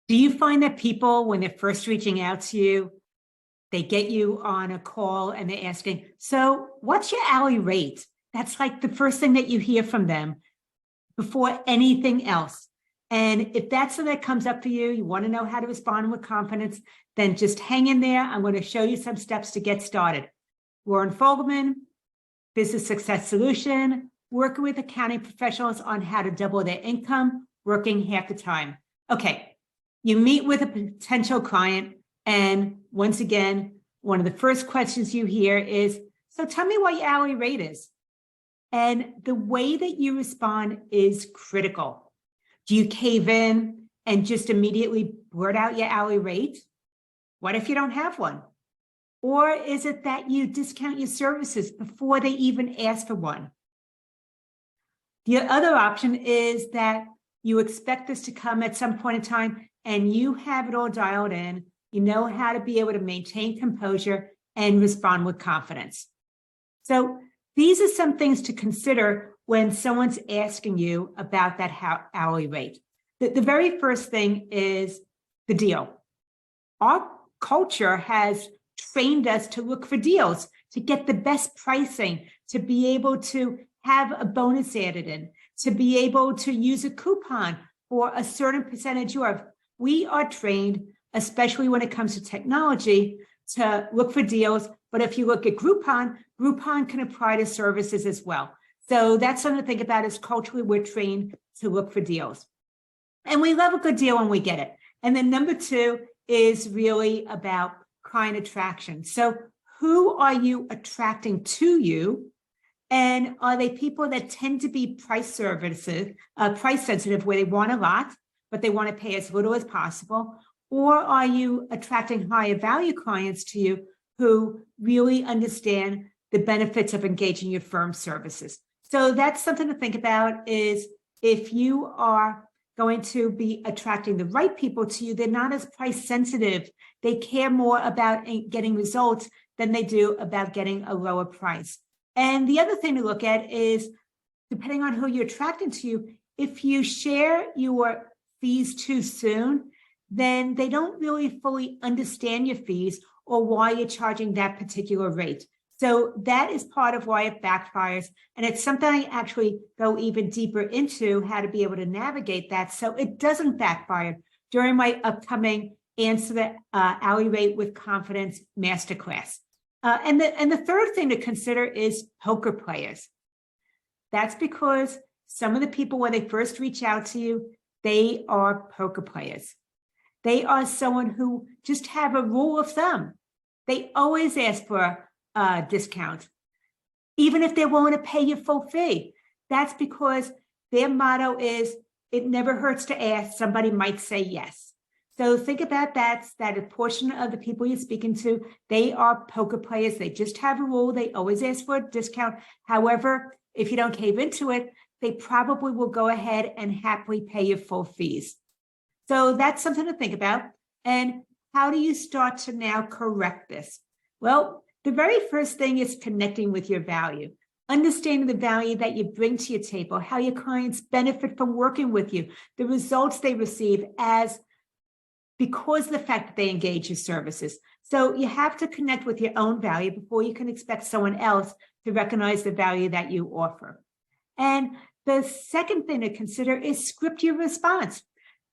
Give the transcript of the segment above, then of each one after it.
Do you find that people, when they're first reaching out to you, they get you on a call and they're asking, so what's your hourly rate? That's like the first thing that you hear from them before anything else. And if that's something that comes up for you, you want to know how to respond with confidence, then just hang in there. I'm going to show you some steps to get started. Loren Fogelman, Business Success Solution, working with accounting professionals on how to double their income, working half the time. Okay, you meet with a potential client, and once again, one of the first questions you hear is, so tell me what your hourly rate is. And the way that you respond is critical. Do you cave in and just immediately blurt out your hourly rate? What if you don't have one? Or is it that you discount your services before they even ask for one? The other option is that you expect this to come at some point in time and you have it all dialed in. You know how to be able to maintain composure and respond with confidence. So these are some things to consider when someone's asking you about that hourly rate. The very first thing is the deal. Our culture has trained us to look for deals, to get the best pricing, to be able to have a bonus added in, to be able to use a coupon for a certain percentage of. We are trained, especially when it comes to technology, to look for deals. But if you look at Groupon, Groupon can apply to services as well. So that's something to think about. Is culturally, we're trained to look for deals. And we love a good deal when we get it. And then number two is really about client attraction. So who are you attracting to you? And are they people that tend to be price sensitive, where they want a lot, but they want to pay as little as possible? Or are you attracting higher value clients to you who really understand the benefits of engaging your firm's services? So that's something to think about, is if you are going to be attracting the right people to you, they're not as price sensitive. They care more about getting results than they do about getting a lower price. And the other thing to look at is, depending on who you're attracting to you, if you share your fees too soon, then they don't really fully understand your fees or why you're charging that particular rate. So that is part of why it backfires. And it's something I actually go even deeper into, how to be able to navigate that so it doesn't backfire, during my upcoming Answer the Hourly Rate with Confidence Masterclass. And the third thing to consider is poker players. That's because some of the people, when they first reach out to you, they are poker players. They are someone who just have a rule of thumb. They always ask for a discount, even if they're willing to pay your full fee. That's because their motto is, it never hurts to ask, somebody might say yes. So think about that a portion of the people you're speaking to, they are poker players. They just have a rule. They always ask for a discount. However, if you don't cave into it, they probably will go ahead and happily pay your full fees. So that's something to think about. And how do you start to now correct this? Well, the very first thing is connecting with your value, understanding the value that you bring to your table, how your clients benefit from working with you, the results they receive because of the fact that they engage your services. So you have to connect with your own value before you can expect someone else to recognize the value that you offer. And the second thing to consider is script your response.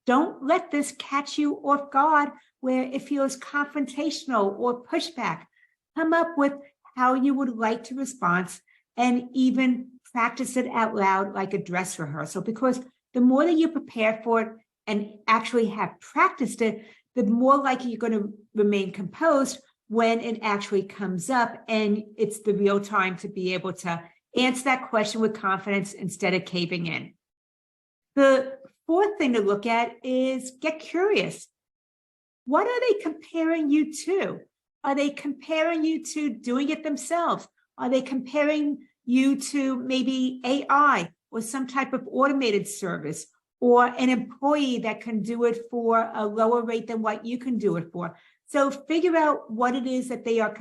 Don't let this catch you off guard where it feels confrontational or pushback. Come up with how you would like to respond, and even practice it out loud like a dress rehearsal, because the more that you prepare for it and actually have practiced it, the more likely you're going to remain composed when it actually comes up and it's the real time to be able to answer that question with confidence instead of caving in. The fourth thing to look at is get curious. What are they comparing you to? Are they comparing you to doing it themselves? Are they comparing you to maybe AI or some type of automated service, or an employee that can do it for a lower rate than what you can do it for? So figure out what it is that they are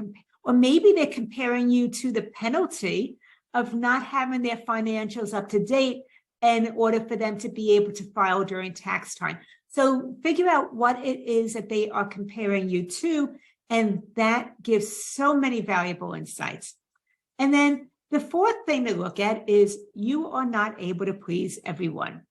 or maybe they're comparing you to the penalty of not having their financials up to date in order for them to be able to file during tax time. So figure out what it is that they are comparing you to, and that gives so many valuable insights. And then the fourth thing to look at is you are not able to please everyone.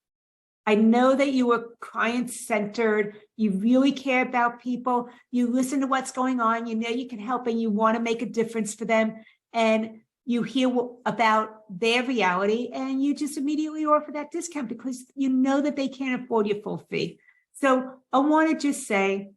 I know that you are client-centered, you really care about people, you listen to what's going on, you know you can help and you want to make a difference for them, and you hear about their reality and you just immediately offer that discount because you know that they can't afford your full fee. So I want to just say,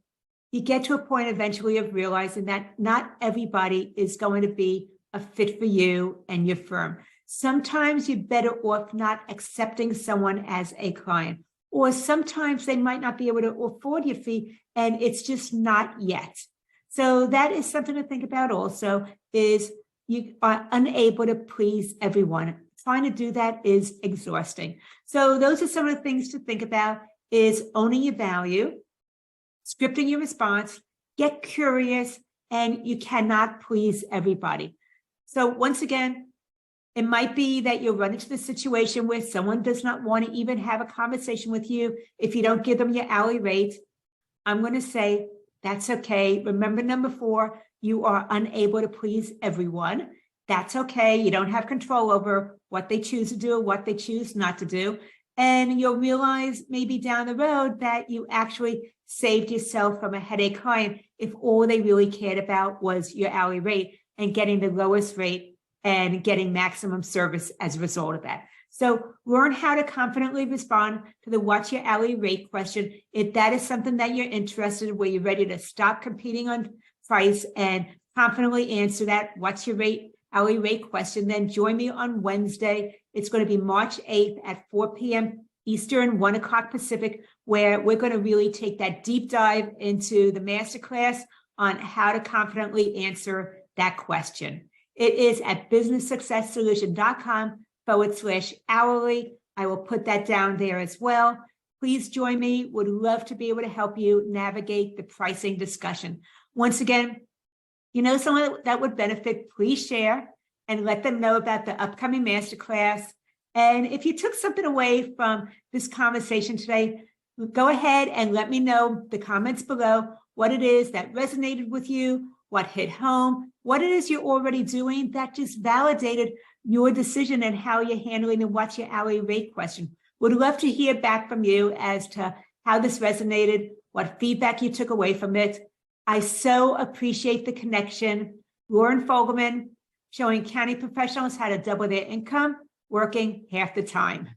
you get to a point eventually of realizing that not everybody is going to be a fit for you and your firm. Sometimes you're better off not accepting someone as a client, or sometimes they might not be able to afford your fee and it's just not yet. So that is something to think about also, is you are unable to please everyone. Trying to do that is exhausting. So those are some of the things to think about, is owning your value, scripting your response, get curious, and you cannot please everybody. So once again, it might be that you'll run into the situation where someone does not want to even have a conversation with you if you don't give them your hourly rate. I'm going to say that's okay. Remember, number 4, you are unable to please everyone. That's okay. You don't have control over what they choose to do, what they choose not to do. And you'll realize maybe down the road that you actually saved yourself from a headache client if all they really cared about was your hourly rate and getting the lowest rate and getting maximum service as a result of that. So learn how to confidently respond to the what's your hourly rate question. If that is something that you're interested in, where you're ready to stop competing on price and confidently answer that what's your hourly rate question, then join me on Wednesday. It's going to be March 8th at 4 p.m. Eastern, 1 o'clock Pacific, where we're going to really take that deep dive into the masterclass on how to confidently answer that question. It is at businesssuccesssolution.com/hourly. I will put that down there as well. Please join me. Would love to be able to help you navigate the pricing discussion. Once again, you know someone that would benefit, please share and let them know about the upcoming masterclass. And if you took something away from this conversation today, go ahead and let me know the comments below what it is that resonated with you, what hit home, what it is you're already doing that just validated your decision and how you're handling the what's your hourly rate question. Would love to hear back from you as to how this resonated, what feedback you took away from it. I so appreciate the connection. Loren Fogelman, showing county professionals how to double their income, working half the time.